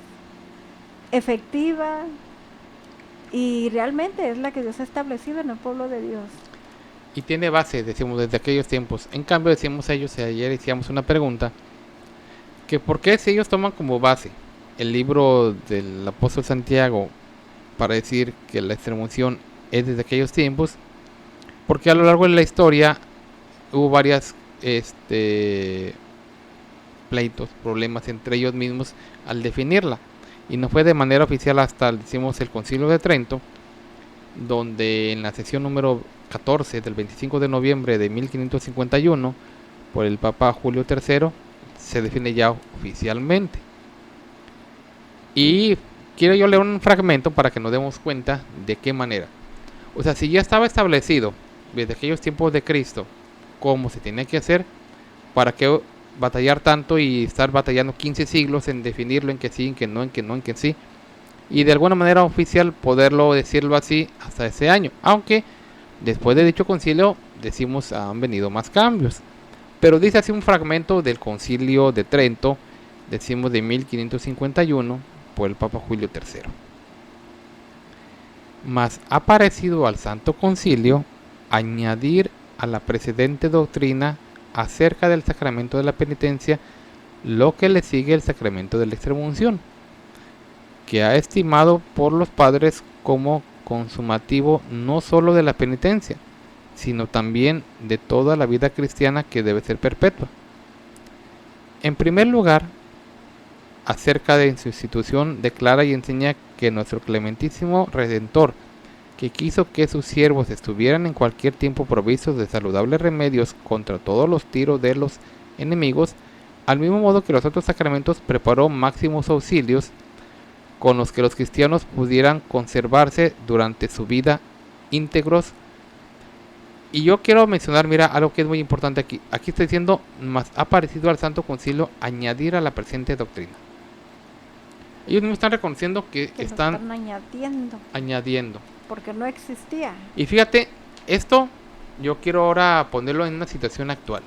efectiva, y realmente es la que Dios ha establecido en el pueblo de Dios. Y tiene base, decimos, desde aquellos tiempos. En cambio, decimos ellos, ayer hicimos una pregunta, que por qué si ellos toman como base el libro del apóstol Santiago para decir que la extremaunción es desde aquellos tiempos, porque a lo largo de la historia hubo varias pleitos, problemas entre ellos mismos al definirla, y no fue de manera oficial hasta, decimos, el Concilio de Trento, donde en la sesión número 14 del 25 de noviembre de 1551 por el Papa Julio III se define ya oficialmente. Y quiero yo leer un fragmento para que nos demos cuenta de qué manera. O sea, si ya estaba establecido desde aquellos tiempos de Cristo cómo se tenía que hacer, ¿para qué batallar tanto y estar batallando 15 siglos en definirlo, en que sí, en que no, en que no, en que sí? Y de alguna manera oficial poderlo decirlo así hasta ese año, aunque después de dicho concilio decimos han venido más cambios, pero dice así un fragmento del Concilio de Trento, decimos de 1551 por el Papa Julio III. Mas ha parecido al Santo Concilio añadir a la precedente doctrina acerca del sacramento de la penitencia lo que le sigue el sacramento de la extremaunción, que ha estimado por los padres como consumativo no solo de la penitencia, sino también de toda la vida cristiana que debe ser perpetua. En primer lugar, acerca de su institución, declara y enseña que nuestro clementísimo Redentor, que quiso que sus siervos estuvieran en cualquier tiempo provistos de saludables remedios contra todos los tiros de los enemigos, al mismo modo que los otros sacramentos preparó máximos auxilios con los que los cristianos pudieran conservarse durante su vida íntegros. Y yo quiero mencionar, mira, algo que es muy importante aquí. Aquí está diciendo, más ha parecido al Santo Concilio añadir a la presente doctrina. Ellos mismos están reconociendo que están añadiendo. Porque no existía. Y fíjate, esto yo quiero ahora ponerlo en una situación actual.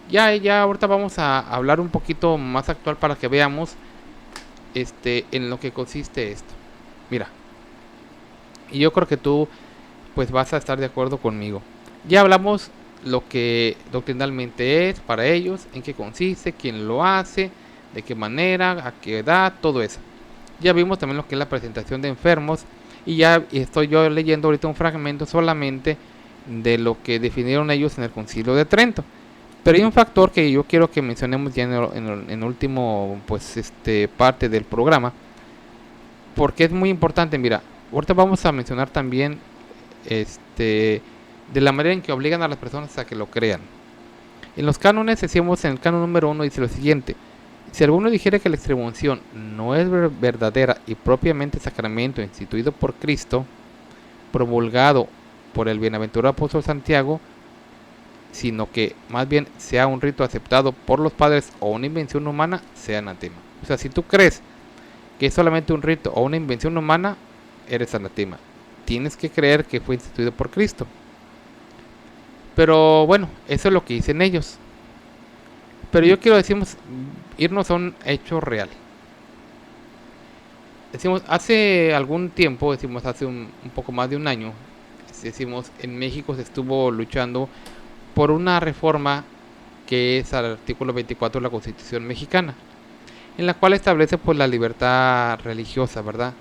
Ya ahorita vamos a hablar un poquito más actual para que veamos en lo que consiste esto. Mira, y yo creo que tú pues vas a estar de acuerdo conmigo. Ya hablamos lo que doctrinalmente es para ellos, en qué consiste, quién lo hace, de qué manera, a qué edad, todo eso. Ya vimos también lo que es la presentación de enfermos, y ya estoy yo leyendo ahorita un fragmento solamente de lo que definieron ellos en el Concilio de Trento. Pero hay un factor que yo quiero que mencionemos ya en último pues parte del programa, porque es muy importante. Mira, ahorita vamos a mencionar también de la manera en que obligan a las personas a que lo crean. En los cánones decimos, en el canon número 1 dice lo siguiente: si alguno dijere que la extremaunción no es verdadera y propiamente sacramento instituido por Cristo, promulgado por el bienaventurado apóstol Santiago, sino que más bien sea un rito aceptado por los padres o una invención humana, sea anatema. O sea, si tú crees que es solamente un rito o una invención humana, eres anatema. Tienes que creer que fue instituido por Cristo. Pero bueno, eso es lo que dicen ellos. Pero yo quiero irnos a un hecho real. Decimos, hace algún tiempo, decimos hace un poco más de un año, decimos, en México se estuvo luchando por una reforma que es al artículo 24 de la Constitución mexicana, en la cual establece pues la libertad religiosa, ¿verdad?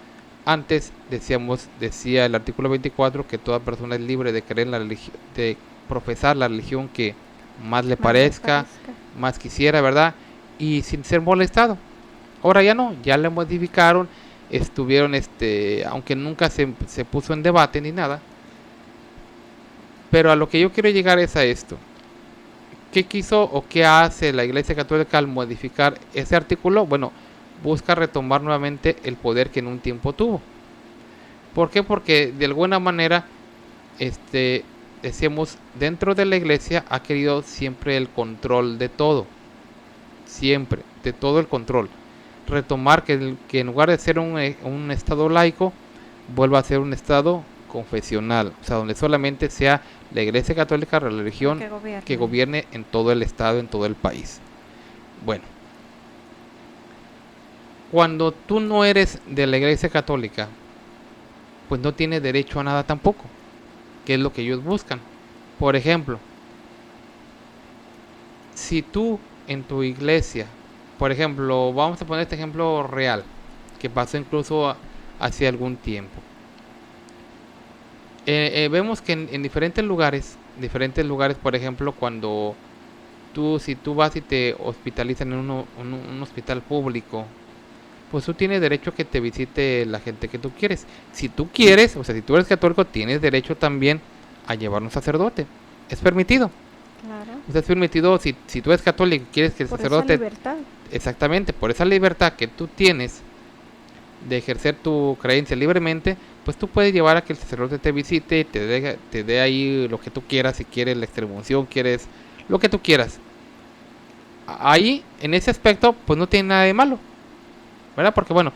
Antes decía el artículo 24 que toda persona es libre de creer en la religión, de profesar la religión que más le parezca, más quisiera, ¿verdad? Y sin ser molestado. Ahora ya no, ya le modificaron, estuvieron, aunque nunca se puso en debate ni nada. Pero a lo que yo quiero llegar es a esto. ¿Qué quiso o qué hace la Iglesia Católica al modificar ese artículo? Bueno, busca retomar nuevamente el poder que en un tiempo tuvo. ¿Por qué? Porque de alguna manera, decíamos, dentro de la Iglesia ha querido siempre el control de todo. Siempre, de todo el control. Retomar que en lugar de ser un Estado laico, vuelva a ser un Estado confesional, o sea, donde solamente sea la Iglesia Católica, la religión que gobierne en todo el Estado, en todo el país. Bueno, cuando tú no eres de la Iglesia Católica, pues no tienes derecho a nada tampoco, que es lo que ellos buscan. Por ejemplo, si tú en tu iglesia, por ejemplo, vamos a poner este ejemplo real, que pasó incluso hace algún tiempo. Vemos que en diferentes lugares, por ejemplo, cuando si tú vas y te hospitalizan en un hospital público, pues tú tienes derecho a que te visite la gente que tú quieres. Si tú quieres, o sea, si tú eres católico, tienes derecho también a llevar un sacerdote. Es permitido. Claro. O sea, es permitido, si tú eres católico y quieres que el sacerdote... Esa libertad. Exactamente, por esa libertad que tú tienes de ejercer tu creencia libremente, pues tú puedes llevar a que el sacerdote te visite, te dé ahí lo que tú quieras, si quieres la extremaunción, quieres lo que tú quieras. Ahí, en ese aspecto, pues no tiene nada de malo, ¿verdad? Porque bueno,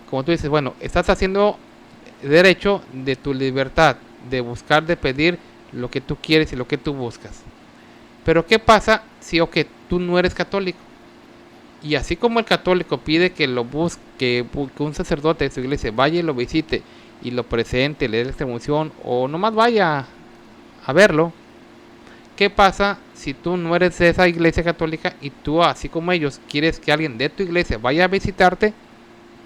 como tú dices, bueno, estás haciendo derecho de tu libertad, de buscar, de pedir lo que tú quieres y lo que tú buscas. Pero ¿qué pasa si tú no eres católico? Y así como el católico pide que que un sacerdote de su iglesia vaya y lo visite y lo presente, le dé la extremaunción o nomás vaya a verlo, ¿qué pasa si tú no eres de esa iglesia católica y tú, así como ellos, quieres que alguien de tu iglesia vaya a visitarte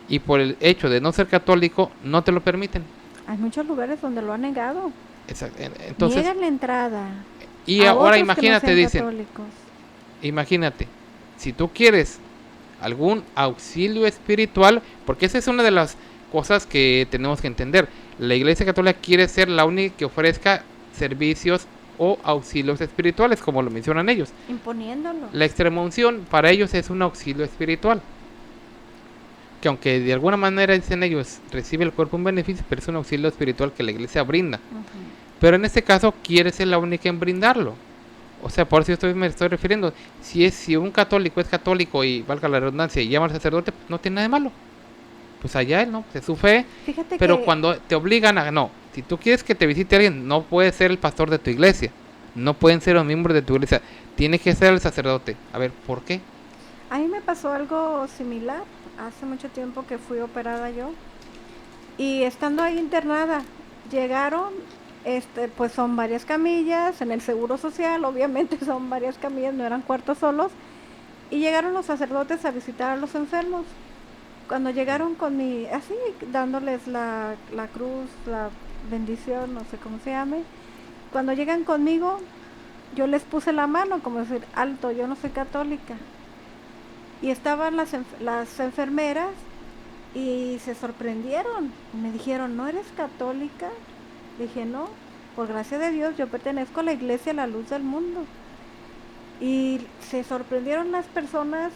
y por el hecho de no ser católico no te lo permiten? Hay muchos lugares donde lo han negado. Entonces, niegan la entrada. Y ahora imagínate, dicen, imagínate, si tú quieres algún auxilio espiritual, porque esa es una de las cosas que tenemos que entender. La Iglesia Católica quiere ser la única que ofrezca servicios o auxilios espirituales, como lo mencionan ellos. Imponiéndolo. La extremaunción para ellos es un auxilio espiritual, que aunque de alguna manera, dicen ellos, recibe el cuerpo un beneficio, pero es un auxilio espiritual que la Iglesia brinda. Pero en este caso quiere ser la única en brindarlo. O sea, por eso me estoy refiriendo. Si un católico es católico y, valga la redundancia, y llama al sacerdote, pues no tiene nada de malo. Pues allá él, ¿no? Es su fe. Fíjate pero cuando te obligan a... No, si tú quieres que te visite alguien, no puede ser el pastor de tu iglesia. No pueden ser los miembros de tu iglesia. Tiene que ser el sacerdote. A ver, ¿por qué? A mí me pasó algo similar. Hace mucho tiempo que fui operada yo. Y estando ahí internada, llegaron... pues son varias camillas, en el Seguro Social obviamente son varias camillas, no eran cuartos solos, y llegaron los sacerdotes a visitar a los enfermos. Cuando llegaron así, dándoles la cruz, la bendición, no sé cómo se llame, cuando llegan conmigo, yo les puse la mano, como decir, alto, yo no soy católica. Y estaban las enfermeras y se sorprendieron, me dijeron, ¿no eres católica? Dije, no, por gracia de Dios, yo pertenezco a la iglesia, la luz del mundo. Y se sorprendieron las personas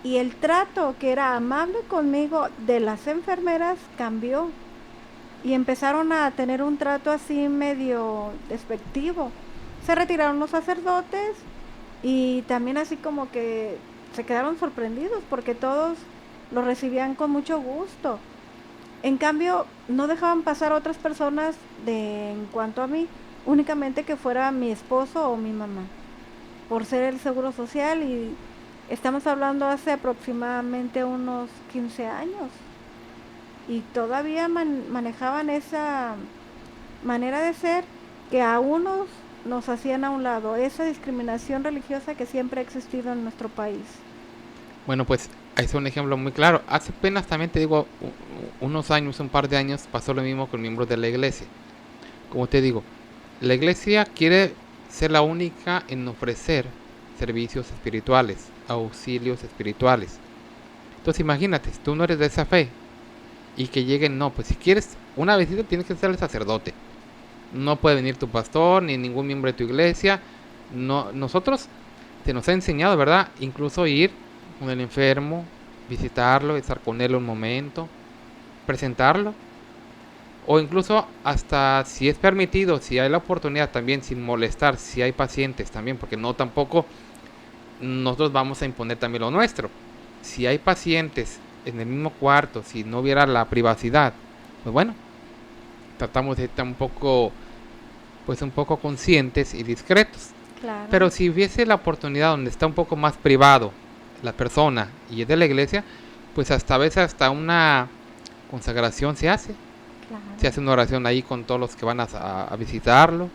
y el trato que era amable conmigo de las enfermeras cambió. Y empezaron a tener un trato así medio despectivo. Se retiraron los sacerdotes y también así como que se quedaron sorprendidos porque todos lo recibían con mucho gusto. En cambio, no dejaban pasar a otras personas en cuanto a mí, únicamente que fuera mi esposo o mi mamá, por ser el Seguro Social, y estamos hablando hace aproximadamente unos 15 años, y todavía manejaban manera de ser que a unos nos hacían a un lado, esa discriminación religiosa que siempre ha existido en nuestro país. Bueno, pues ahí es un ejemplo muy claro. Hace apenas también te digo, unos años, un par de años, pasó lo mismo con miembros de la iglesia. Como te digo, la iglesia quiere ser la única en ofrecer servicios espirituales, auxilios espirituales. Entonces imagínate, si tú no eres de esa fe y que lleguen, no, pues si quieres una visita tienes que ser el sacerdote. No puede venir tu pastor ni ningún miembro de tu iglesia. No, nosotros te nos ha enseñado, ¿verdad? Incluso ir con el enfermo, visitarlo, estar con él un momento, presentarlo. O incluso hasta si es permitido, si hay la oportunidad también, sin molestar, si hay pacientes también, porque no tampoco nosotros vamos a imponer también lo nuestro. Si hay pacientes en el mismo cuarto, si no hubiera la privacidad, pues bueno, tratamos de estar un poco conscientes y discretos. Claro. Pero si hubiese la oportunidad donde está un poco más privado la persona y es de la iglesia, pues hasta a veces hasta una consagración se hace. Claro. Se hace una oración ahí con todos los que van a visitarlo.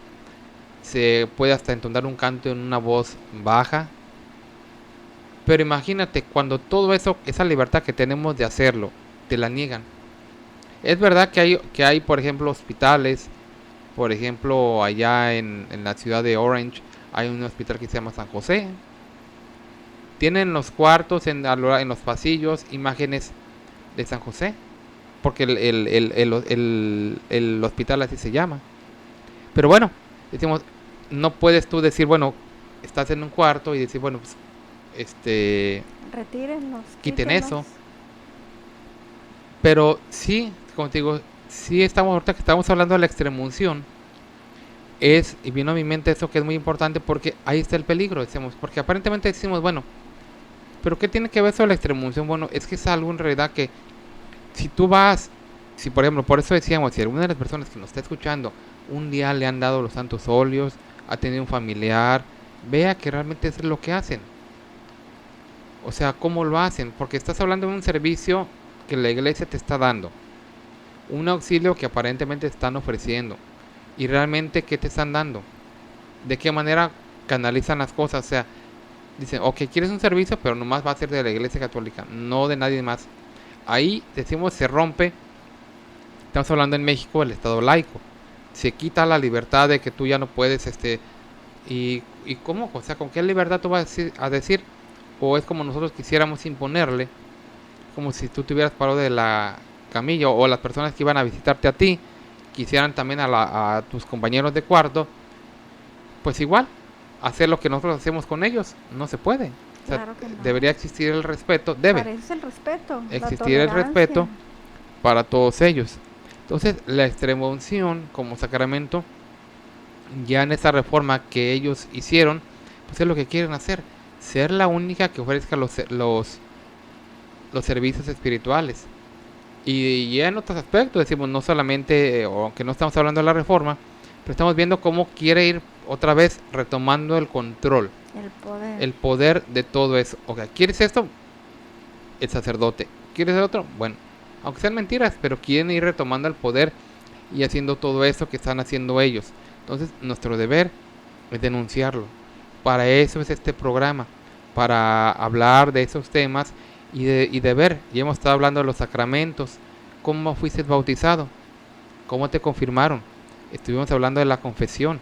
Se puede hasta entonar un canto en una voz baja. Pero imagínate cuando todo eso, esa libertad que tenemos de hacerlo, te la niegan. Es verdad que hay por ejemplo, hospitales. Por ejemplo, allá en la ciudad de Orange hay un hospital que se llama San José. Tienen los cuartos en los pasillos imágenes de San José, porque el hospital así se llama. Pero bueno, decimos, no puedes tú decir, bueno, estás en un cuarto y decir, bueno, pues, retírenlos, quiten quítenlos. eso. Pero sí, como te digo, sí ahorita que estamos hablando de la extremunción, y vino a mi mente eso que es muy importante porque ahí está el peligro, decimos, porque aparentemente decimos, bueno, pero ¿qué tiene que ver eso de la extremunción? Bueno, es que es algo en realidad que si tú vas, si por ejemplo, por eso decíamos, si alguna de las personas que nos está escuchando un día le han dado los santos óleos, ha tenido un familiar, vea que realmente es lo que hacen. O sea, ¿cómo lo hacen? Porque estás hablando de un servicio que la iglesia te está dando, un auxilio que aparentemente te están ofreciendo. Y realmente, ¿qué te están dando? ¿De qué manera canalizan las cosas? O sea, dicen, ok, quieres un servicio, pero nomás va a ser de la iglesia católica, no de nadie más. Ahí, decimos, se rompe. Estamos hablando en México del Estado laico. Se quita la libertad de que tú ya no puedes, ¿y cómo? O sea, ¿con qué libertad tú vas a decir? O es como nosotros quisiéramos imponerle, como si tú te hubieras parado de la camilla, o las personas que iban a visitarte a ti quisieran también a tus compañeros de cuarto, pues igual, hacer lo que nosotros hacemos con ellos, no se puede. O sea, Claro que no. debería existir el respeto, Para eso es el respeto, la existir el tolerancia. respeto para todos ellos. Entonces, la extremaunción como sacramento, ya en esa reforma que ellos hicieron, pues es lo que quieren hacer, ser la única que ofrezca los servicios espirituales. Y ya en otros aspectos, decimos, no solamente, aunque no estamos hablando de la reforma, pero estamos viendo cómo quiere ir otra vez retomando el control, el poder de todo eso. O sea, ¿quieres esto? El sacerdote. ¿Quieres el otro? Bueno, aunque sean mentiras, pero quieren ir retomando el poder y haciendo todo eso que están haciendo ellos. Entonces, nuestro deber es denunciarlo. Para eso es este programa, para hablar de esos temas y de ver. Ya hemos estado hablando de los sacramentos. ¿Cómo fuiste bautizado? ¿Cómo te confirmaron? Estuvimos hablando de la confesión.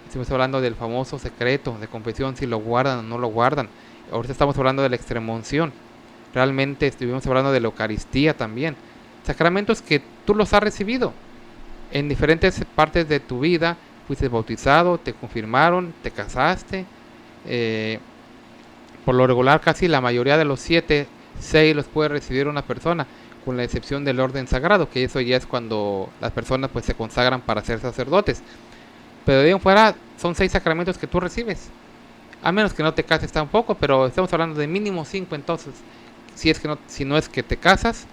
Estuvimos hablando del famoso secreto de confesión, si lo guardan o no lo guardan. Ahorita estamos hablando de la extremunción. Realmente estuvimos hablando de la Eucaristía también. Sacramentos que tú los has recibido en diferentes partes de tu vida. Fuiste bautizado, te confirmaron, te casaste. Por lo regular, casi la mayoría de los 7, 6 los puede recibir una persona, con la excepción del orden sagrado, que eso ya es cuando las personas pues se consagran para ser sacerdotes. Pero de ahí en fuera son 6 sacramentos que tú recibes, a menos que no te cases tampoco, pero estamos hablando de mínimo 5 entonces, si no es que te casas,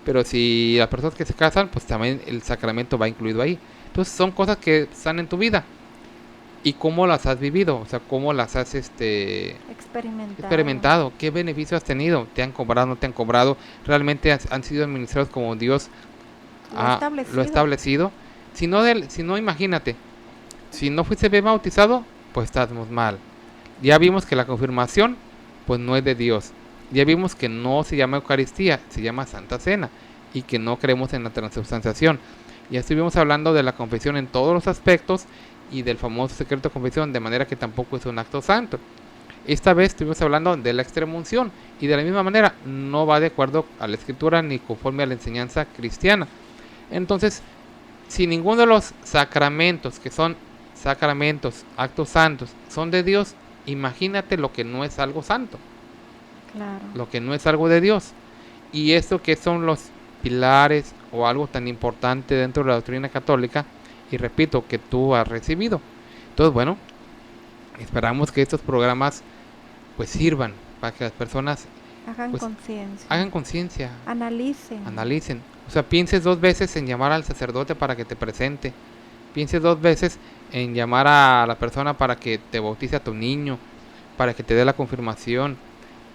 pero si las personas que se casan, pues también el sacramento va incluido ahí. Entonces son cosas que están en tu vida. ¿Y cómo las has vivido? O sea, ¿cómo las has experimentado? ¿Qué beneficio has tenido? ¿Te han cobrado, no te han cobrado? ¿Realmente han sido administrados como Dios lo ha establecido? Si no, imagínate, si no fuiste bien bautizado, pues estamos mal. Ya vimos que la confirmación, pues no es de Dios. Ya vimos que no se llama Eucaristía, se llama Santa Cena, y que no creemos en la transubstanciación. Ya estuvimos hablando de la confesión en todos los aspectos y del famoso secreto de confesión, de manera que tampoco es un acto santo. Esta vez estuvimos hablando de la extremunción y de la misma manera no va de acuerdo a la escritura ni conforme a la enseñanza cristiana. Entonces, si ninguno de los sacramentos, que son sacramentos, actos santos, son de Dios, imagínate lo que no es algo santo. Claro. Lo que no es algo de Dios. Y esto que son los pilares o algo tan importante dentro de la doctrina católica, y repito, que tú has recibido. Entonces, bueno, esperamos que estos programas pues sirvan para que las personas Hagan pues, conciencia. hagan conciencia, Analicen. O sea, pienses 2 veces en llamar al sacerdote para que te presente. Pienses 2 veces en llamar a la persona para que te bautice a tu niño, para que te dé la confirmación.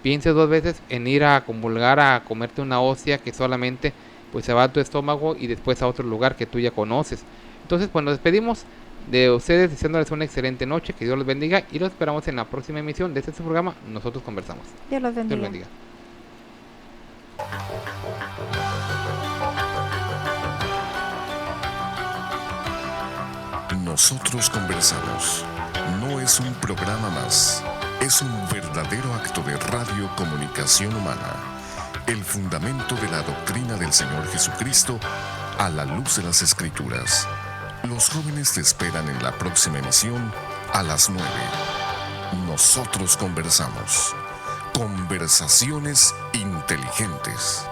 Pienses 2 veces en ir a comulgar, a comerte una hostia que solamente pues se va a tu estómago y después a otro lugar que tú ya conoces. Entonces, pues nos despedimos de ustedes deseándoles una excelente noche, que Dios los bendiga y los esperamos en la próxima emisión de este programa Nosotros Conversamos. Dios los bendiga. Dios los bendiga. Nosotros Conversamos no es un programa más, es un verdadero acto de radiocomunicación humana, el fundamento de la doctrina del Señor Jesucristo a la luz de las Escrituras. Los jóvenes te esperan en la próxima emisión a las 9. Nosotros Conversamos. Conversaciones inteligentes.